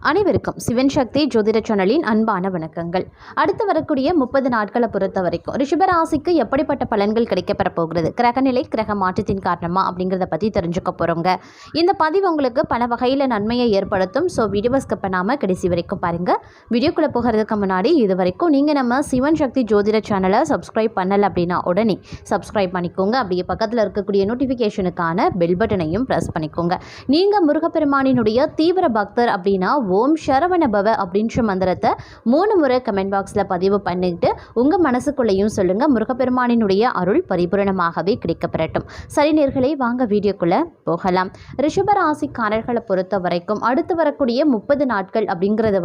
அனைவருக்கும் சிவன் சக்தி ஜோதிட சேனலின் அன்பான வணக்கங்கள். அடுத்து வரக்கூடிய 30 நாட்களை பொறுத்த வரைக்கும் ரிஷபராசிக்கு எப்படிப்பட்ட பலன்கள் கிடைக்கப்பெற போகிறது, கிரகநிலை கிரக மாற்றத்தின் காரணமா அப்படிங்கிறத பற்றி தெரிஞ்சுக்க போகிறோங்க. இந்த பதிவு உங்களுக்கு பல வகையில் நன்மையை ஏற்படுத்தும். ஸோ வீடியோ ஸ்கிப் பண்ணாமல் கடைசி வரைக்கும் பாருங்கள். வீடியோக்குள்ளே போகிறதுக்கு முன்னாடி இது வரைக்கும் நீங்கள் நம்ம சிவன் சக்தி ஜோதிட சேனலை சப்ஸ்கிரைப் பண்ணலை அப்படின்னா உடனே சப்ஸ்கிரைப் பண்ணிக்கோங்க. அப்படியே பக்கத்தில் இருக்கக்கூடிய நோட்டிஃபிகேஷனுக்கான பெல் பட்டனையும் ப்ரெஸ் பண்ணிக்கோங்க. நீங்கள் முருகப்பெருமானினுடைய தீவிர பக்தர் அப்படின்னா ஓம் சரவண பவ அப்படின்ற மந்திரத்தை 3 முறை கமெண்ட் பாக்ஸில் பதிவு பண்ணிட்டு உங்கள் மனசுக்குள்ளேயும் சொல்லுங்கள். முருகப்பெருமானினுடைய அருள் பரிபூரணமாகவே கிடைக்கப்பெறட்டும். சரி நேயர்களே, வாங்க வீடியோக்குள்ளே போகலாம். ரிஷபராசிக்காரர்களை பொறுத்த வரைக்கும் அடுத்து வரக்கூடிய 30 நாட்கள் அப்படிங்கிறது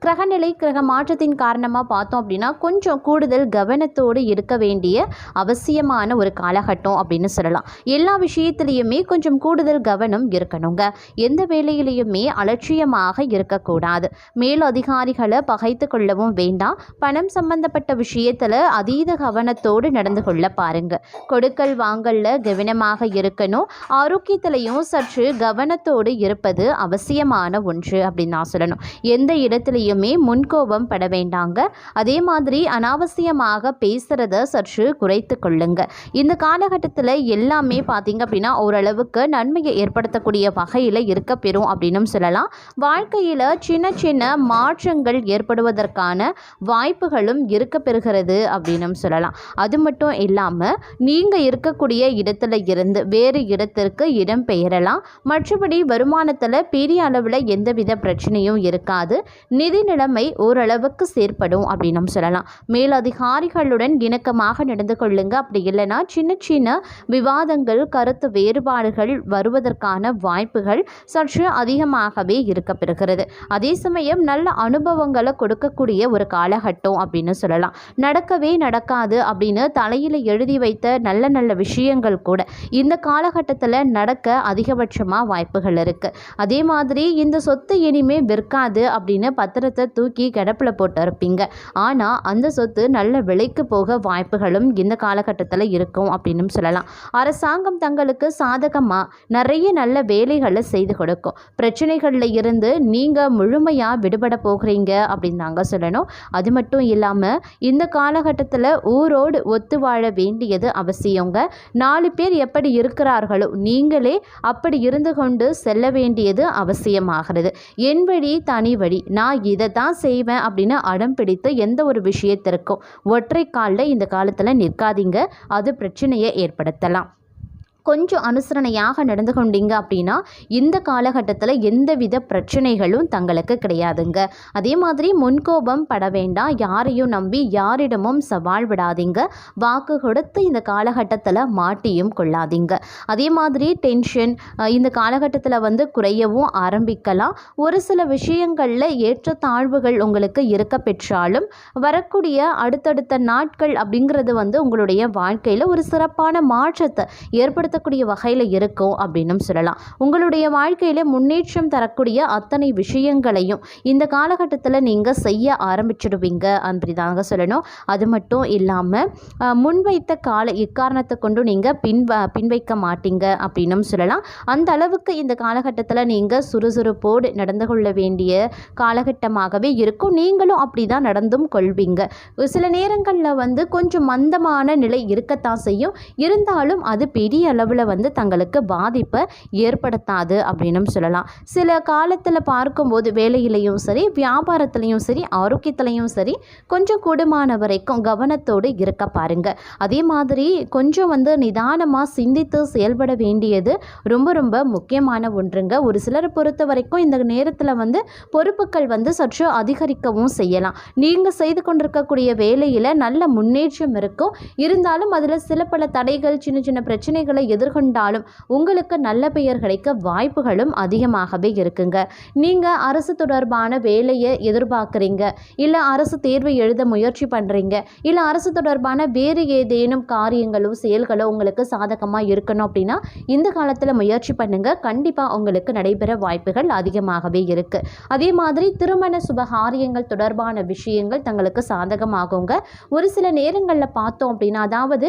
கிரகநிலை கிரக மாற்றத்தின் காரணமாக பார்த்தோம் அப்படின்னா கொஞ்சம் கூடுதல் கவனத்தோடு இருக்க வேண்டிய அவசியமான ஒரு காலகட்டம் அப்படின்னு சொல்லலாம். எல்லா விஷயத்திலையுமே கொஞ்சம் கூடுதல் கவனம் இருக்கணுங்க. எந்த வேலையிலையுமே அலட்சியமாக இருக்கக்கூடாது. மேல் அதிகாரிகளை பகைத்து கொள்ளவும் வேண்டாம். பணம் சம்பந்தப்பட்ட விஷயத்துல அதீத கவனத்தோடு நடந்து கொள்ள பாருங்க. கொடுக்கல் வாங்கல்ல கவனமாக இருக்கணும். ஆரோக்கியத்திலையும் சற்று கவனத்தோடு இருப்பது அவசியமான ஒன்று அப்படின்னு நான் சொல்லணும். எந்த இடத்துலையுமே முன்கோபம் பட வேண்டாங்க. அதே மாதிரி அனாவசியமாக பேசுறத சற்று குறைத்து கொள்ளுங்க. இந்த காலகட்டத்தில் எல்லாமே பார்த்தீங்க அப்படின்னா ஓரளவுக்கு நன்மையை ஏற்படுத்தக்கூடிய வகையில் இருக்க பெறும் அப்படின்னு சொல்லலாம். வாழ்க்கையில் சின்ன சின்ன மாற்றங்கள் ஏற்படுவதற்கான வாய்ப்புகளும் இருக்க பெறுகிறது அப்படின்னு சொல்லலாம். அது மட்டும் இல்லாமல் நீங்கள் இருக்கக்கூடிய இடத்துல இருந்து வேறு இடத்திற்கு இடம் பெயரலாம். மற்றபடி வருமானத்தில் பெரிய அளவில் எந்தவித பிரச்சனையும் இருக்காது. நிதி நிலைமை ஓரளவுக்கு செயற்படும் அப்படின்னு சொல்லலாம். மேலதிகாரிகளுடன் இணக்கமாக நடந்து கொள்ளுங்க. அப்படி இல்லைன்னா சின்ன சின்ன விவாதங்கள் கருத்து வேறுபாடுகள் வருவதற்கான வாய்ப்புகள் சற்று அதிகமாகவே இருக்க பெறுகிறது. அதே சமயம் நல்ல அனுபவங்களை கொடுக்கக்கூடிய ஒரு காலகட்டம் அப்படின்னு சொல்லலாம். நடக்கவே நடக்காது அப்படின்னு தலையில் எழுதி வைத்த நல்ல நல்ல விஷயங்கள் கூட இந்த காலகட்டத்தில் நடக்க அதிகபட்சமாக வாய்ப்புகள் இருக்குது. அதே மாதிரி இந்த சொத்து இனிமே விற்காது அப்படின்னு பத்திரத்தை தூக்கி கிடப்பில் போட்டு இருப்பீங்க. ஆனால் அந்த சொத்து நல்ல விலைக்கு போக வாய்ப்புகளும் இந்த காலகட்டத்தில் இருக்கும் அப்படின்னு சொல்லலாம். அரசாங்கம் தங்களுக்கு சாதகமாக நிறைய நல்ல வேலைகளை செய்து கொடுக்கும். பிரச்சனைகளில் இருந்து நீங்கள் முழுமையாக விடுபட போகிறீங்க அப்படின்னு நாங்கள் சொல்லணும். அது மட்டும் இல்லாமல் இந்த காலகட்டத்தில் ஊரோடு ஒத்து வாழ வேண்டியது அவசியங்க. 4 பேர் எப்படி இருக்கிறார்களோ நீங்களே அப்படி இருந்து கொண்டு செல்ல வேண்டியது அவசியமாகிறது. என் வழி தனி வழி, நான் இதை தான் செய்வேன் அப்படின்னு அடம் பிடித்து எந்த ஒரு விஷயத்திற்கும் ஒற்றை காலில் இந்த காலத்தில் நிற்காதீங்க. அது பிரச்சனையை ஏற்படுத்தலாம். கொஞ்சம் அனுசரணையாக நடந்து கொண்டீங்க அப்படின்னா இந்த காலகட்டத்தில் எந்தவித பிரச்சனைகளும் தங்களுக்கு கிடையாதுங்க. அதே மாதிரி முன்கோபம் பட வேண்டாம். யாரையும் நம்பி யாரிடமும் சவால் விடாதீங்க. வாக்கு கொடுத்து இந்த காலகட்டத்தில் மாட்டியும் கொள்ளாதீங்க. அதே மாதிரி டென்ஷன் இந்த காலகட்டத்தில் குறையவும் ஆரம்பிக்கலாம். ஒரு சில விஷயங்களில் ஏற்றத்தாழ்வுகள் உங்களுக்கு இருக்க பெற்றாலும் வரக்கூடிய அடுத்தடுத்த நாட்கள் அப்படிங்கிறது உங்களுடைய வாழ்க்கையில் ஒரு சிறப்பான மாற்றத்தை ஏற்படுத்த வகையில் இருக்கும் அப்படின்னு சொல்லலாம். உங்களுடைய வாழ்க்கையில முன்னேற்றம் தரக்கூடிய அத்தனை விஷயங்களையும் இந்த காலகட்டத்தில் நீங்க செய்ய ஆரம்பிச்சிடுவீங்க அப்படிதாங்க சொல்லணும். அது மட்டும் இல்லாமல் முன்வைத்த இக்காரணத்தை கொண்டு நீங்க பின்வைக்க மாட்டீங்க அப்படின்னு சொல்லலாம். அந்த அளவுக்கு இந்த காலகட்டத்தில் நீங்க சுறுசுறுப்போடு நடந்து கொள்ள வேண்டிய காலகட்டமாகவே இருக்கும். நீங்களும் அப்படிதான் நடந்தும் கொள்வீங்க. சில நேரங்களில் கொஞ்சம் மந்தமான நிலை இருக்கத்தான் செய்யும். இருந்தாலும் அது பெரிய அளவில் தங்களுக்கு பாதிப்பை ஏற்படுத்தாது அப்படின்னு சொல்லலாம். சில காலத்தில் பார்க்கும்போது வேலையிலையும் சரி, வியாபாரத்திலையும் சரி, ஆரோக்கியத்திலையும் சரி கொஞ்சம் கூடுமான வரைக்கும் கவனத்தோடு இருக்க பாருங்க. அதே மாதிரி கொஞ்சம் நிதானமாக சிந்தித்து செயல்பட வேண்டியது ரொம்ப ரொம்ப முக்கியமான ஒன்றுங்க. ஒரு சிலரை பொறுத்த வரைக்கும் இந்த நேரத்தில் பொறுப்புகள் சற்று அதிகரிக்கவும் செய்யலாம். நீங்கள் செய்து கொண்டிருக்கக்கூடிய வேலையில் நல்ல முன்னேற்றம் இருக்கும். இருந்தாலும் அதில் சில பல தடைகள் சின்ன சின்ன பிரச்சனைகளை எதிர்கொண்டாலும் உங்களுக்கு நல்ல பெயர் கிடைக்க வாய்ப்புகளும் அதிகமாகவே இருக்குங்க. நீங்கள் அரசு தொடர்பான வேலையை எதிர்பார்க்குறீங்க, இல்லை அரசு தேர்வை எழுத முயற்சி பண்ணுறீங்க, இல்லை அரசு தொடர்பான வேறு ஏதேனும் காரியங்களோ செயல்களோ உங்களுக்கு சாதகமாக இருக்கணும் அப்படின்னா இந்த காலத்தில் முயற்சி பண்ணுங்க. கண்டிப்பாக உங்களுக்கு நடைபெற வாய்ப்புகள் அதிகமாகவே இருக்குது. அதே மாதிரி திருமண சுபகாரியங்கள் தொடர்பான விஷயங்கள் தங்களுக்கு சாதகமாகுங்க. ஒரு சில நேரங்களில் பார்த்தோம் அப்படின்னா, அதாவது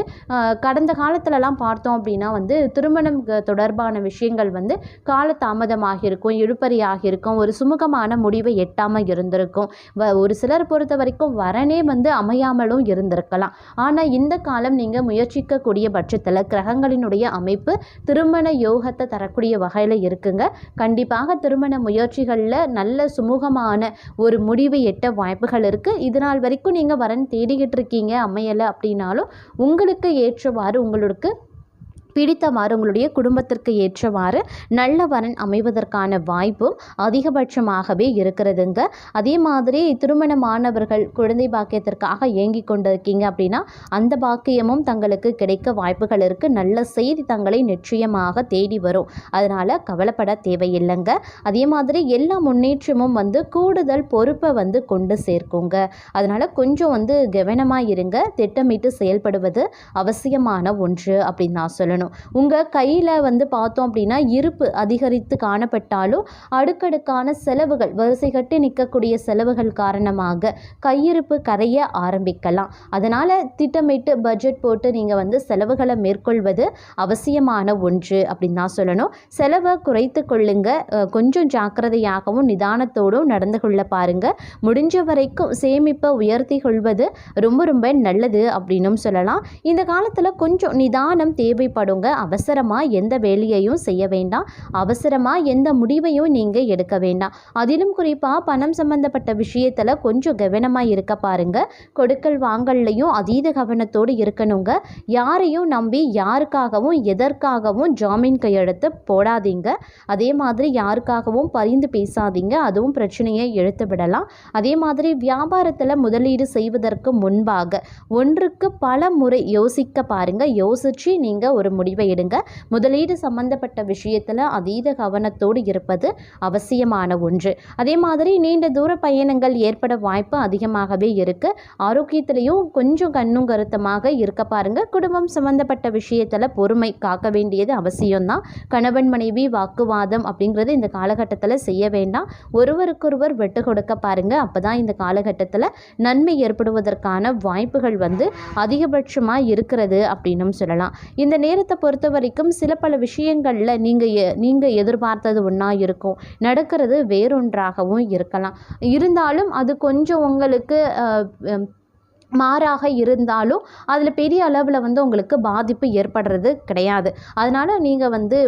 கடந்த காலத்துலலாம் பார்த்தோம் அப்படின்னா அப்படின்னா வந்து திருமணம் தொடர்பான விஷயங்கள் வந்து காலதாமதமாக இருக்கும், இழுபறியாக இருக்கும், ஒரு சுமூகமான முடிவை எட்டாமல் இருந்திருக்கும். ஒரு சிலர் பொறுத்த வரைக்கும் வரனே வந்து அமையாமலும் இருந்திருக்கலாம். ஆனால் இந்த காலம் நீங்கள் முயற்சிக்கக்கூடிய பட்சத்தில் கிரகங்களினுடைய அமைப்பு திருமண யோகத்தை தரக்கூடிய வகையில் இருக்குங்க. கண்டிப்பாக திருமண முயற்சிகளில் நல்ல சுமூகமான ஒரு முடிவை எட்ட வாய்ப்புகள் இருக்குது. இது நாள் வரைக்கும் நீங்கள் வரன் தேடிக்கிட்டு இருக்கீங்க, அமையலை அப்படின்னாலும் உங்களுக்கு ஏற்றவாறு உங்களுக்கு பிடித்தவாறு உங்களுடைய குடும்பத்திற்கு ஏற்றவாறு நல்ல வரன் அமைவதற்கான வாய்ப்பும் அதிகபட்சமாகவே இருக்கிறதுங்க. அதே மாதிரி திருமணமானவர்கள் குழந்தை பாக்கியத்திற்காக ஏங்கி கொண்டிருக்கீங்க அப்படின்னா அந்த பாக்கியமும் தங்களுக்கு கிடைக்க வாய்ப்புகள் இருக்குது. நல்ல செய்தி தங்களை நிச்சயமாக தேடி வரும். அதனால் கவலைப்பட தேவையில்லைங்க. அதே மாதிரி எல்லா முன்னேற்றமும் வந்து கூடுதல் பொறுப்பை வந்து கொண்டு சேர்க்குங்க. அதனால் கொஞ்சம் வந்து கவனமாக இருங்க. திட்டமிட்டு செயல்படுவது அவசியமான ஒன்று அப்படின்னு நான் சொல்லணும். உங்கள் கையில் வந்து பார்த்தோம் அப்படின்னா இருப்பு அதிகரித்து காணப்பட்டாலும் அடுக்கடுக்கான செலவுகள், வரிசை கட்டி நிற்கக்கூடிய செலவுகள் காரணமாக கையிருப்பு கரைய ஆரம்பிக்கலாம். அதனால் திட்டமிட்டு பட்ஜெட் போட்டு நீங்கள் வந்து செலவுகளை மேற்கொள்வது அவசியமான ஒன்று அப்படின்னு தான் சொல்லணும். செலவை குறைத்து கொள்ளுங்க. கொஞ்சம் ஜாக்கிரதையாகவும் நிதானத்தோடும் நடந்து கொள்ள பாருங்கள். முடிஞ்ச வரைக்கும் சேமிப்பை உயர்த்தி கொள்வது ரொம்ப ரொம்ப நல்லது அப்படின்னும் சொல்லலாம். இந்த காலத்தில் கொஞ்சம் நிதானம் தேவைப்படும். அவசரமாக எந்த வேலையையும் செய்ய வேண்டாம், அவசரமாக எந்த முடிவையும் நீங்கள் எடுக்க வேண்டாம். அதிலும் குறிப்பாக பணம் சம்பந்தப்பட்ட விஷயத்தில் கொஞ்சம் கவனமாக இருக்க பாருங்க. கொடுக்கல் வாங்கல்லையும் அதீத கவனத்தோடு இருக்கணுங்க. யாரையும் நம்பி யாருக்காகவும் எதற்காகவும் ஜாமீன் கையெழுத்து போடாதீங்க. அதே மாதிரி யாருக்காகவும் பரிந்து பேசாதீங்க, அதுவும் பிரச்சனையை இழுத்து விடலாம். அதே மாதிரி வியாபாரத்தில் முதலீடு செய்வதற்கு முன்பாக ஒன்றுக்கு பல முறை யோசிக்க பாருங்க. யோசிச்சு நீங்கள் ஒரு முடிவை எடுங்க. முதலீடு சம்பந்தப்பட்ட விஷயத்தில் அதீத கவனத்தோடு இருப்பது அவசியமான ஒன்று. அதே மாதிரி நீண்ட தூர பயணங்கள் ஏற்பட வாய்ப்பு அதிகமாகவே இருக்கு. ஆரோக்கியத்திலையும் கொஞ்சம் கண்ணும் கருத்தமாக இருக்க பாருங்க. குடும்பம் சம்பந்தப்பட்ட விஷயத்தில் பொறுமை காக்க வேண்டியது அவசியம்தான். கணவன் மனைவி வாக்குவாதம் அப்படிங்கிறது இந்த காலகட்டத்தில் செய்ய வேண்டாம். ஒருவருக்கொருவர் விட்டு கொடுக்க பாருங்க. அப்பதான் இந்த காலகட்டத்தில் நன்மை ஏற்படுவதற்கான வாய்ப்புகள் வந்து அதிகபட்சமாக இருக்கிறது அப்படின்னும் சொல்லலாம். இந்த நேரத்தை பொறுத்த வரைக்கும் சில பல விஷயங்களில் நீங்கள் எதிர்பார்த்தது ஒன்றா இருக்கும், நடக்கிறது வேறொன்றாகவும் இருக்கலாம். இருந்தாலும் அது கொஞ்சம் உங்களுக்கு மாறாக இருந்தாலும் அதில் பெரிய அளவில் வந்து உங்களுக்கு பாதிப்பு ஏற்படுறது கிடையாது. அதனால் நீங்கள் வந்து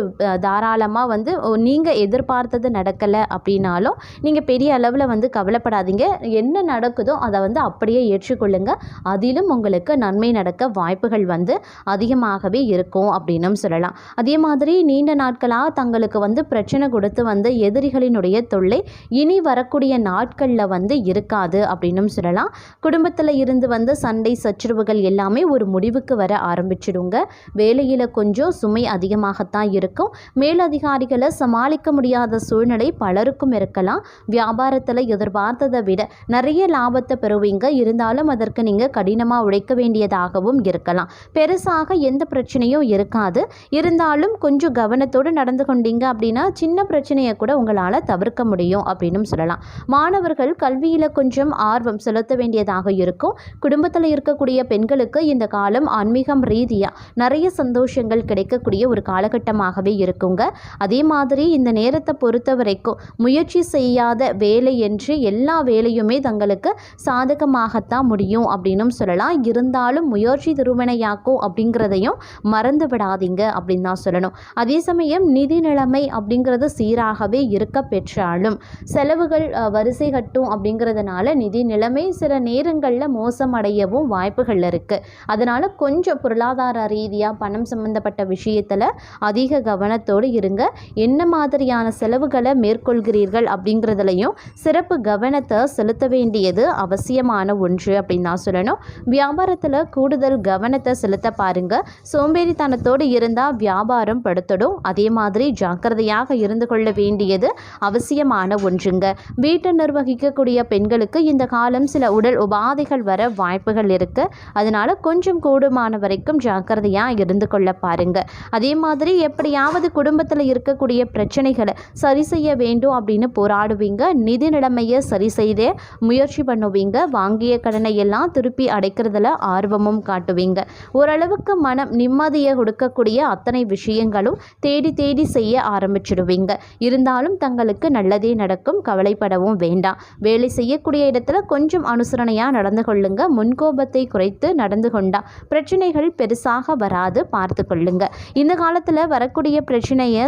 தாராளமாக வந்து நீங்கள் எதிர்பார்த்தது நடக்கலை அப்படின்னாலும் நீங்கள் பெரிய அளவில் வந்து கவலைப்படாதீங்க. என்ன நடக்குதோ அதை வந்து அப்படியே ஏற்றுக்கொள்ளுங்க. அதிலும் உங்களுக்கு நன்மை நடக்க வாய்ப்புகள் வந்து அதிகமாகவே இருக்கும் அப்படின்னும் சொல்லலாம். அதே மாதிரி நீண்ட நாட்களாக தங்களுக்கு வந்து பிரச்சனை கொடுத்து வந்த எதிரிகளினுடைய தொல்லை இனி வரக்கூடிய நாட்களில் வந்து இருக்காது அப்படின்னும் சொல்லலாம். குடும்பத்தில் இருந்து வந்து சண்டை சச்சரவுகள் எல்லாமே ஒரு முடிவுக்கு வர ஆரம்பிச்சிடுங்க. வேலையில் கொஞ்சம் சுமை அதிகமாகத்தான் இருக்கும். மேலதிகாரிகளை சமாளிக்க முடியாத சூழ்நிலை பலருக்கும் இருக்கலாம். வியாபாரத்தில் எதிர்பார்த்ததை விட நிறைய லாபத்தை பெறுவீங்க. இருந்தாலும் அதற்கு நீங்கள் கடினமாக உழைக்க வேண்டியதாகவும் இருக்கலாம். பெருசாக எந்த பிரச்சனையும் இருக்காது. இருந்தாலும் கொஞ்சம் கவனத்தோடு நடந்து கொண்டீங்க அப்படின்னா சின்ன பிரச்சனையை கூட உங்களால் தவிர்க்க முடியும் அப்படின்னு சொல்லலாம். மாணவர்கள் கல்வியில் கொஞ்சம் ஆர்வம் செலுத்த வேண்டியதாக இருக்கும். குடும்பத்தில் இருக்கக்கூடிய பெண்களுக்கு இந்த காலம் ஆன்மீகம் ரீதியாக நிறைய சந்தோஷங்கள் கிடைக்கக்கூடிய ஒரு காலகட்டமாகவே இருக்குங்க. அதே மாதிரி இந்த நேரத்தை பொறுத்த வரைக்கும் முயற்சி செய்யாத வேலை என்று எல்லா வேலையுமே தங்களுக்கு சாதகமாகத்தான் முடியும் அப்படின்னும் சொல்லலாம். இருந்தாலும் முயற்சி திருவினையாக்கும் அப்படிங்கிறதையும் மறந்து விடாதீங்க அப்படின்னு தான் சொல்லணும். அதே சமயம் நிதி நிலைமை அப்படிங்கிறது சீராகவே இருக்க பெற்றாலும் செலவுகள் வரிசை கட்டும் அப்படிங்கிறதுனால நிதி நிலைமை சில நேரங்களில் மோசமடையவும் வாய்ப்புகள் இருக்குது. அதனால் கொஞ்சம் பொருளாதார ரீதியாக பணம் சம்பந்தப்பட்ட விஷயத்தில் அதிக கவனத்தோடு இருங்க. என்ன மாதிரியான செலவுகளை மேற்கொள்கிறீர்கள் அப்படிங்கிறதுலையும் சிறப்பு கவனத்தை செலுத்த வேண்டியது அவசியமான ஒன்று அப்படின்னு தான் சொல்லணும். வியாபாரத்தில் கூடுதல் கவனத்தை செலுத்த பாருங்க. சோம்பேறித்தனத்தோடு இருந்தால் வியாபாரம் படுத்திடும். அதே மாதிரி ஜாக்கிரதையாக இருந்து கொள்ள வேண்டியது அவசியமான ஒன்றுங்க. வீட்டை நிர்வகிக்கக்கூடிய பெண்களுக்கு இந்த காலம் சில உடல் உபாதைகள் வர வாய்ப்புகள் இருக்குது. அதனால் கொஞ்சம் கூடுமான வரைக்கும் ஜாக்கிரதையாக இருந்து கொள்ள பாருங்கள். அதே மாதிரி எப்படியாவது குடும்பத்தில் இருக்கக்கூடிய பிரச்சனைகளை சரி செய்ய வேண்டும் அப்படின்னு போராடுவீங்க. நிதி நிலைமையை சரி செய்த முயற்சி பண்ணுவீங்க. வாங்கிய கடனை எல்லாம் திருப்பி அடைக்கிறதுல ஆர்வமும் காட்டுவீங்க. ஓரளவுக்கு மனம் நிம்மதியை கொடுக்கக்கூடிய அத்தனை விஷயங்களும் தேடி தேடி செய்ய ஆரம்பிச்சிடுவீங்க. இருந்தாலும் தங்களுக்கு நல்லதே நடக்கும், கவலைப்படவும் வேண்டாம். வேலை செய்யக்கூடிய இடத்துல கொஞ்சம் அனுசரணையாக நடந்து கொள்ளுங்க. முன்கோபத்தை குறைத்து நடந்து கொண்டா பிரச்சனைகள் பெருசாக வராது, பார்த்து கொள்ளுங்க. இந்த காலத்தில் வரக்கூடிய பிரச்சனையை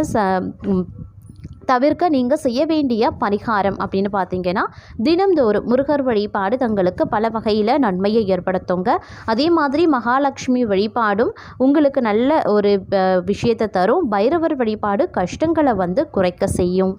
தவிர்க்க நீங்கள் செய்ய வேண்டிய பரிகாரம் அப்படின்னு பார்த்தீங்கன்னா, தினம்தோறும் முருகர் வழிபாடு தங்களுக்கு பல வகையில் நன்மையை ஏற்படுத்துங்க. அதே மாதிரி மகாலட்சுமி வழிபாடும் உங்களுக்கு நல்ல ஒரு விஷயத்தை தரும். பைரவர் வழிபாடு கஷ்டங்களை குறைக்க செய்யும்.